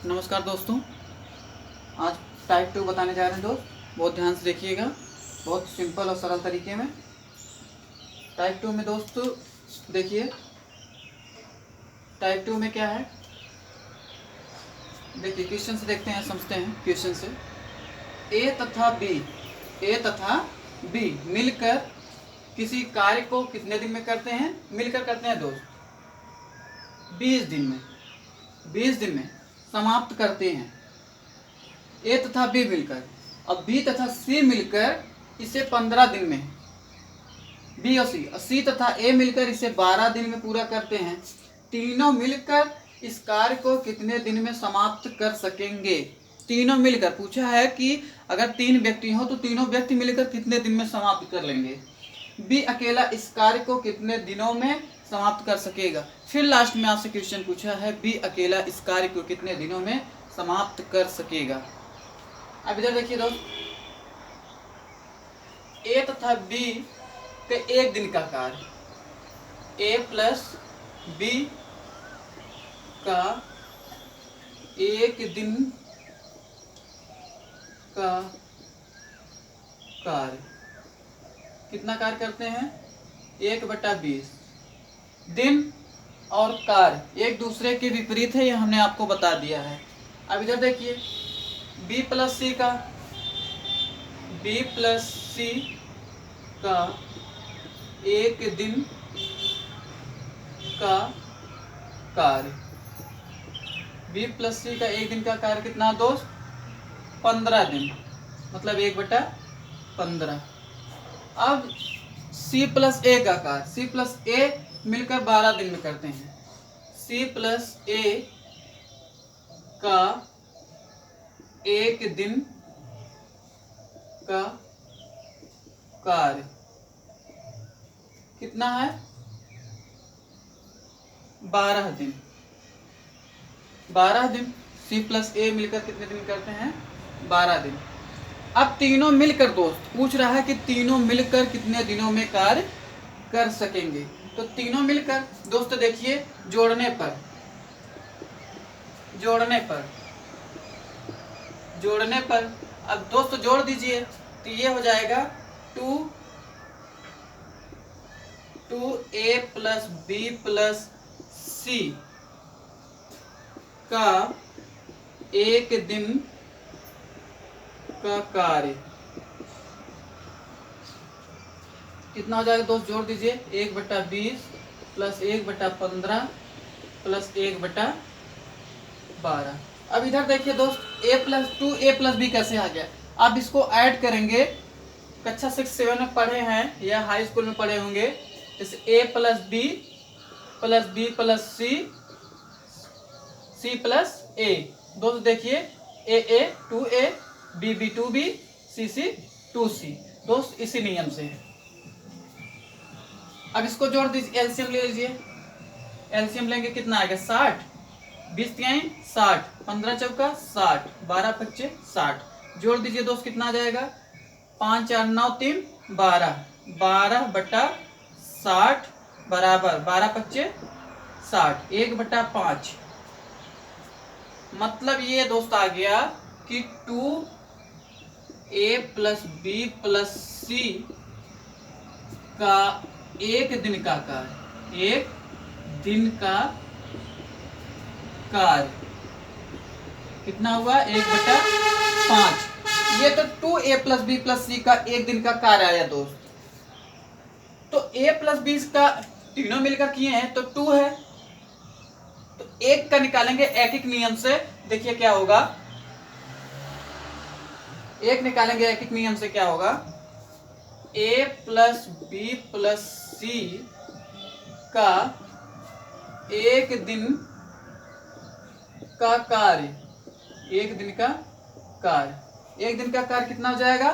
नमस्कार दोस्तों, आज टाइप 2 बताने जा रहे हैं दोस्त। बहुत ध्यान से देखिएगा, बहुत सिंपल और सरल तरीके में। टाइप 2 में दोस्त देखिए, टाइप 2 में क्या है, देखिए क्वेश्चन से देखते हैं, समझते हैं क्वेश्चन से। ए तथा बी मिलकर किसी कार्य को कितने दिन में करते हैं? मिलकर करते हैं दोस्त, 20 दिन में समाप्त करते हैं। ए तथा बी मिलकर, अब बी तथा सी मिलकर इसे 15 दिन में, बी और सी तथा ए मिलकर इसे 12 दिन में पूरा करते हैं। तीनों मिलकर इस कार्य को कितने दिन में समाप्त कर सकेंगे? तीनों मिलकर पूछा है कि अगर 3 व्यक्ति हो तो तीनों व्यक्ति मिलकर कितने दिन में समाप्त कर लेंगे। बी अकेला इस कार्य को कितने दिनों में समाप्त कर सकेगा। फिर लास्ट में आपसे क्वेश्चन पूछा है, बी अकेला इस कार्य को कितने दिनों में समाप्त कर सकेगा। अब इधर देखिए दोस्त, ए तथा बी के एक दिन का कार्य, ए प्लस बी का एक दिन का कार्य, कितना कार्य करते हैं? 1/20। दिन और कार्य एक दूसरे के विपरीत है, यह हमने आपको बता दिया है। अब इधर देखिए, बी प्लस सी का एक दिन का कार्य, बी प्लस सी का एक दिन का कार्य कितना दोस्त? 15 दिन, मतलब 1/15। अब सी प्लस ए का कार्य, सी प्लस ए मिलकर 12 दिन में करते हैं। सी प्लस ए का एक दिन का कार्य कितना है? 12 दिन। 12 दिन, सी प्लस ए मिलकर कितने दिन करते हैं? 12 दिन। अब तीनों मिलकर दोस्त पूछ रहा है कि तीनों मिलकर कितने दिनों में कार्य कर सकेंगे। तो तीनों मिलकर दोस्त देखिए, जोड़ने पर अब दोस्त जोड़ दीजिए तो ये हो जाएगा 2a प्लस बी प्लस सी का एक दिन का कार्य कितना हो जाएगा दोस्त? जोड़ दीजिए, 1/20 प्लस 1/15 प्लस 1/12। अब इधर देखिए दोस्त, a प्लस बी कैसे आ गया? आप इसको ऐड करेंगे, कक्षा 6-7 में पढ़े हैं या हाई स्कूल में पढ़े होंगे। जैसे a plus B plus C plus A. दोस्त देखिए, a 2a, b 2b, c 2c। दोस्त इसी नियम से है। अब इसको जोड़ दीजिए, एलसीएम ले लीजिए। एलसीएम लेंगे कितना आएगा? 60, 20 60, 15 चौका 60, 12 पच्चे 60। जोड़ दीजिए दोस्त, कितना आ जाएगा? 5 4 9 3 12, 12/60 बराबर 12 पच्चे 60, 1/5। मतलब ये दोस्त आ गया कि 2a प्लस बी प्लस सी का एक दिन का कार्य कितना हुआ? 1/5। ये तो 2a प्लस बी प्लस सी का एक दिन का कार्य आया दोस्त। तो a प्लस बी का तीनों मिलकर किए हैं तो 2 है, तो एक का निकालेंगे एक नियम से। देखिए क्या होगा, एक निकालेंगे एक नियम से, क्या होगा? a प्लस बी प्लस सी का एक दिन का कार्य, एक दिन का कार्य कितना हो जाएगा?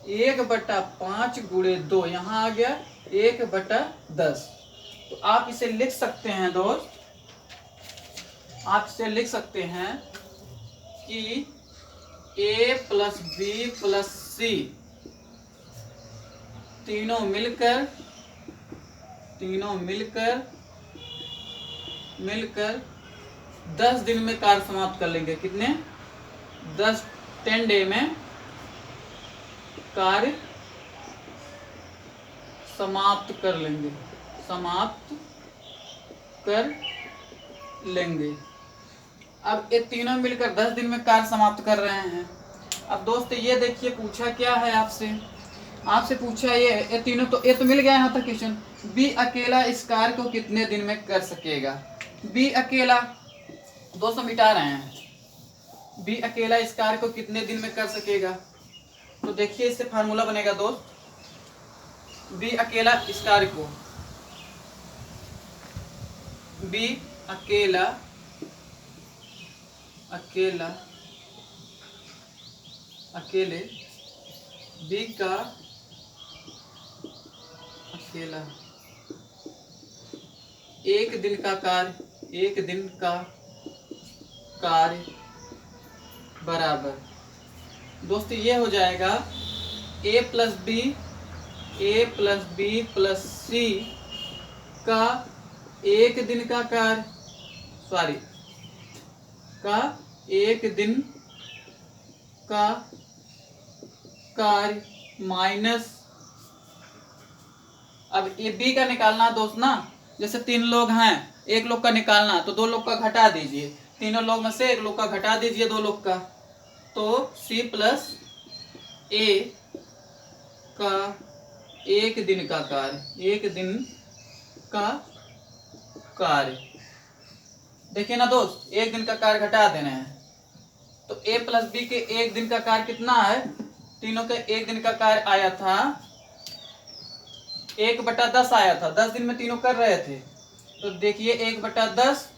1/5 गुणे 2, यहाँ आ गया 1/10। तो आप इसे लिख सकते हैं दोस्त, कि a प्लस बी प्लस सी तीनों मिलकर 10 दिन में कार्य समाप्त कर लेंगे। कितने? 10 डे में कार्य समाप्त कर लेंगे, समाप्त कर लेंगे। अब ये तीनों मिलकर 10 दिन में कार्य समाप्त कर रहे हैं। अब दोस्त ये देखिए पूछा क्या है आपसे पूछा ये तीनों तो ये तो मिल गया यहाँ तक क्वेश्चन। बी अकेला इस कार्य को कितने दिन में कर सकेगा? बी अकेला 200 मिटा रहे हैं। बी अकेला इस कार्य को कितने दिन में कर सकेगा? तो देखिए इससे फार्मूला बनेगा दोस्त, बी अकेला इस कार्य को, बी अकेला अकेले बी का अकेला एक दिन का कार्य बराबर दोस्त ये हो जाएगा ए प्लस बी प्लस सी का एक दिन का कार्य, का एक दिन का कार्य माइनस, अब ये बी का निकालना दोस्त ना, जैसे 3 लोग हैं, एक लोग का निकालना तो 2 लोग का घटा दीजिए, तीनों लोग में से 1 लोग का घटा दीजिए 2 लोग का, तो सी प्लस ए का एक दिन का कार्य, देखिए ना दोस्त, एक दिन का कार्य घटा देना है, तो a प्लस बी के एक दिन का कार्य कितना है? तीनों के एक दिन का कार्य आया था 1/10 आया था, 10 दिन में तीनों कर रहे थे, तो देखिए 1/10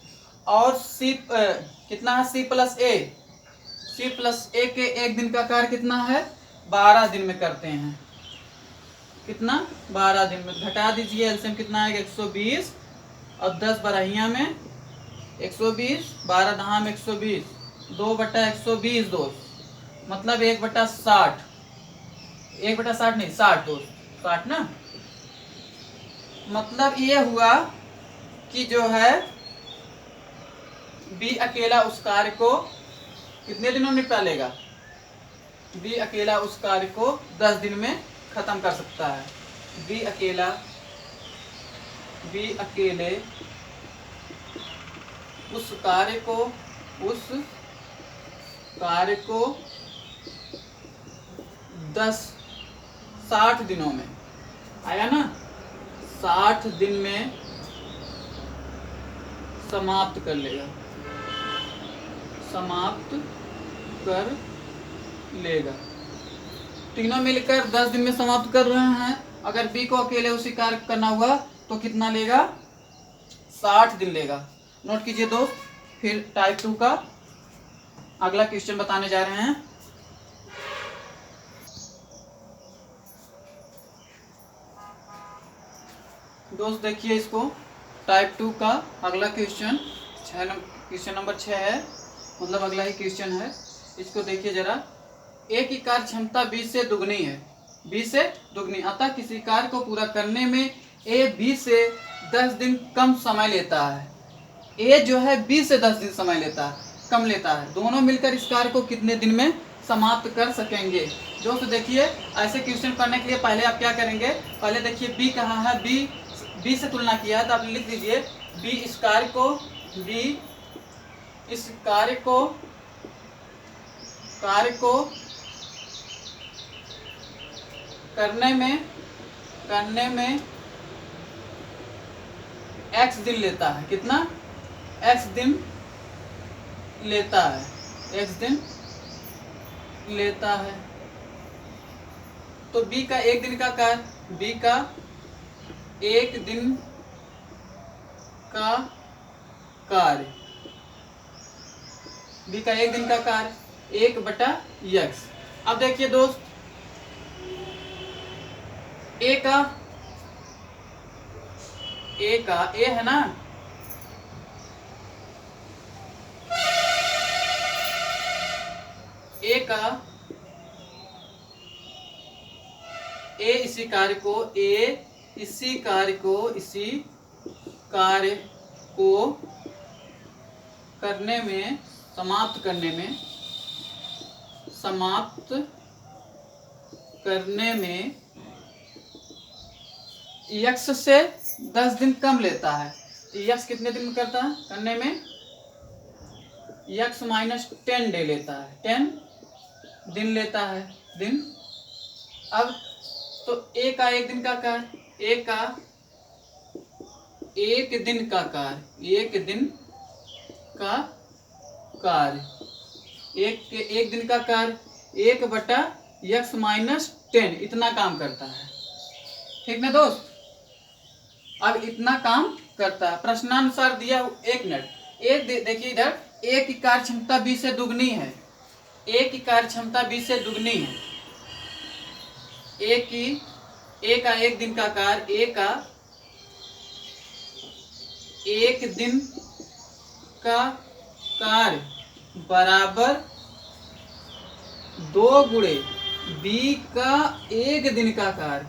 और सी कितना है? सी प्लस ए के एक दिन का कार्य कितना है? 12 दिन में करते हैं। कितना? 12 दिन में। घटा दीजिए, एलसीएम कितना आएगा? 120 और 10 बराहियां में 120, 12 दहा में 120, 2/120 दोस्त, मतलब 1/60, 1/60 नहीं 60 दोस्त, 60 ना, मतलब ये हुआ कि जो है बी अकेला उस कार्य को कितने दिनों में निपटा लेगा? बी अकेला उस कार्य को 10 दिन में खत्म कर सकता है। बी अकेले उस कार्य को 60 दिनों में, आया ना, 60 दिन में समाप्त कर लेगा, तीनों मिलकर 10 दिन में समाप्त कर रहे हैं। अगर बी को अकेले उसी कार्य करना हुआ तो कितना लेगा? 60 दिन लेगा। नोट कीजिए दोस्त। फिर टाइप 2 का अगला क्वेश्चन बताने जा रहे हैं। दोस्त देखिए इसको, टाइप 2 का अगला क्वेश्चन क्वेश्चन नंबर 6 है, मतलब अगला ही क्वेश्चन है। इसको देखिए जरा। ए की कार्य क्षमता 20 से दुगनी है, 20 से दुगनी, अतः किसी कार्य को पूरा करने में ए 20 से 10 दिन कम समय लेता है। ए जो है 20 से 10 दिन समय कम लेता है। दोनों मिलकर इस कार्य को कितने दिन में समाप्त कर सकेंगे? दोस्तों देखिए, ऐसे क्वेश्चन करने के लिए पहले आप क्या करेंगे? पहले देखिए बी कहाँ है, बी से तुलना किया है तो आप लिख दीजिए बी इस कार्य को करने में x दिन लेता है। कितना? x दिन लेता है। तो b का एक दिन का कार्य, b का एक दिन का कार्य 1/x। अब देखिए दोस्त, ए है ना, इसी कार्य को करने में समाप्त करने में यक्स से 10 दिन कम लेता है। यक्स कितने दिन में करता है करने में? यक्स माइनस 10 डे लेता है, 10 दिन लेता है, दिन। अब तो ए का एक दिन का कार्य, ए का एक दिन का कार्य, एक दिन का कार्य, एक दिन का कार्य 1/x माइनस 10 इतना काम करता है। ठीक ना दोस्त? अब इतना काम करता है, प्रश्नानुसार दिया 1 मिनट। देखिए इधर ए की कार्य क्षमता बी से दुगनी है, ए की कार्य क्षमता बी से दुगनी है। ए का एक दिन का कार्य, ए का एक दिन का कार्य बराबर 2 गुणे बी का एक दिन का कार्य,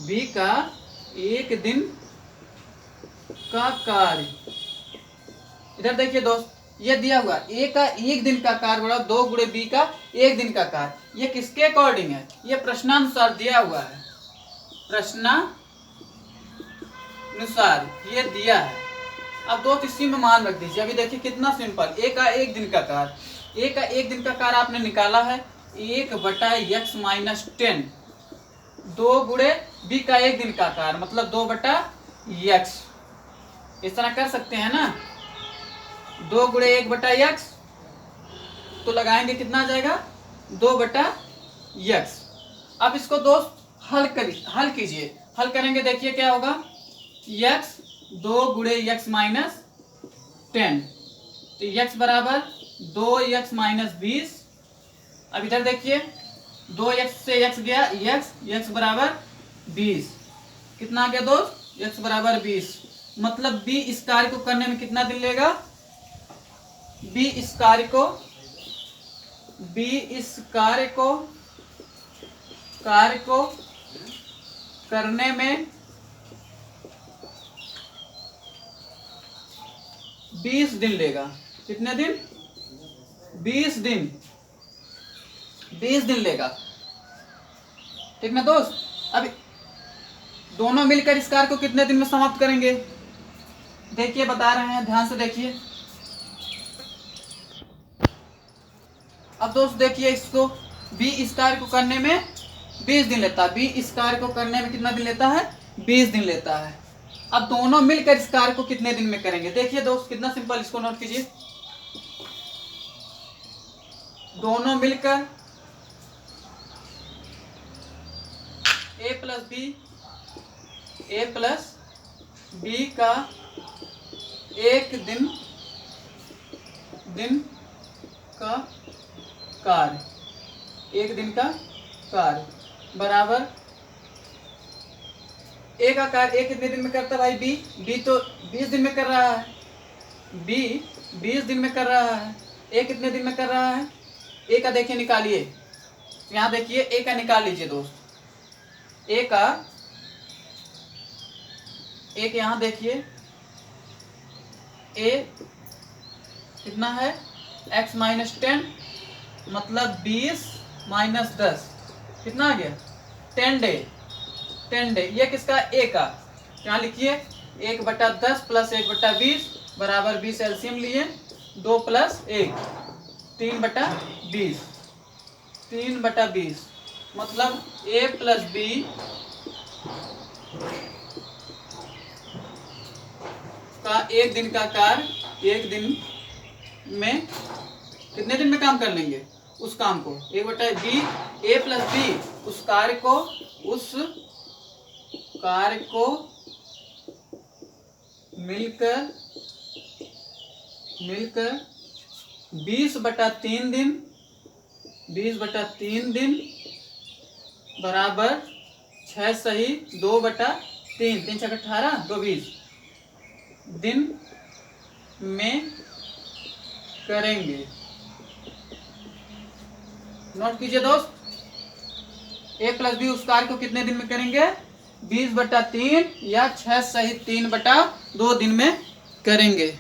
बी का एक दिन का कार्य। इधर देखिए दोस्त, ये दिया हुआ ए का एक दिन का कार्य बराबर 2 गुणे बी का एक दिन का कार्य। ये किसके अकॉर्डिंग है? ये प्रश्नानुसार दिया हुआ है, प्रश्नानुसार ये दिया है। अब दोस्त इसी में मान रख दीजिए। अभी देखिए कितना सिंपल, ए का एक दिन का कार्य, ए का एक दिन का कार्य आपने निकाला है 1/x माइनस 10, 2 गुणे बी का एक दिन का कार्य मतलब 2/x। इस तरह कर सकते हैं ना, 2 गुणे 1/x, तो लगाएंगे कितना आ जाएगा 2/x। अब इसको दोस्त हल कीजिए। हल करेंगे, देखिए क्या होगा, x 2 गुणे x माइनस 10, तो x बराबर 2x माइनस 20। अब इधर देखिए 2x से x गया, x बराबर 20। कितना आ गया दोस्त? x बराबर 20। मतलब b इस कार्य को करने में कितना दिन लेगा? b इस कार्य को करने में 20 दिन लेगा। कितने दिन? 20 दिन, 20 दिन लेगा। ठीक ना दोस्त? अब दोनों मिलकर इस कार्य को कितने दिन में समाप्त करेंगे? देखिए बता रहे हैं, ध्यान से देखिए। अब दोस्त देखिए, इसको बी इस कार्य को करने में 20 दिन लेता है, बी इस कार्य को करने में कितना दिन लेता है? 20 दिन लेता है। अब दोनों मिलकर इस कार्य को कितने दिन में करेंगे? देखिए दोस्त कितना सिंपल, इसको नोट कीजिए। दोनों मिलकर ए प्लस बी का एक दिन का कार्य, एक दिन का कार्य बराबर ए का कार्य ए कितने दिन में करता है भाई? बी तो 20 दिन में कर रहा है, बी 20 दिन में कर रहा है। ए कितने दिन में कर रहा है? ए का देखिए निकालिए, यहाँ देखिए ए का निकाल लीजिए दोस्त। ए का एक यहाँ देखिए, ए कितना है? x माइनस 10 मतलब 20 माइनस 10 कितना आ गया? 10 डे। ये किसका? ए का। यहाँ लिखिए 1/10 प्लस 1/20 बराबर 20 एलसीएम लिए, 2 प्लस 1 3/20, 3/20 मतलब ए प्लस बी का एक दिन का कार्य एक दिन में कितने दिन में काम कर लेंगे? उस काम को 1/बी, ए प्लस बी उस कार्य को मिलकर 20/3 दिन, 20/3 दिन बराबर 6 सही 2/3, 3 6 18 2 20 दिन में करेंगे। नोट कीजिए दोस्त, ए प्लस बी उस कार्य को कितने दिन में करेंगे? 20/3 या 6 सही 3/2 दिन में करेंगे।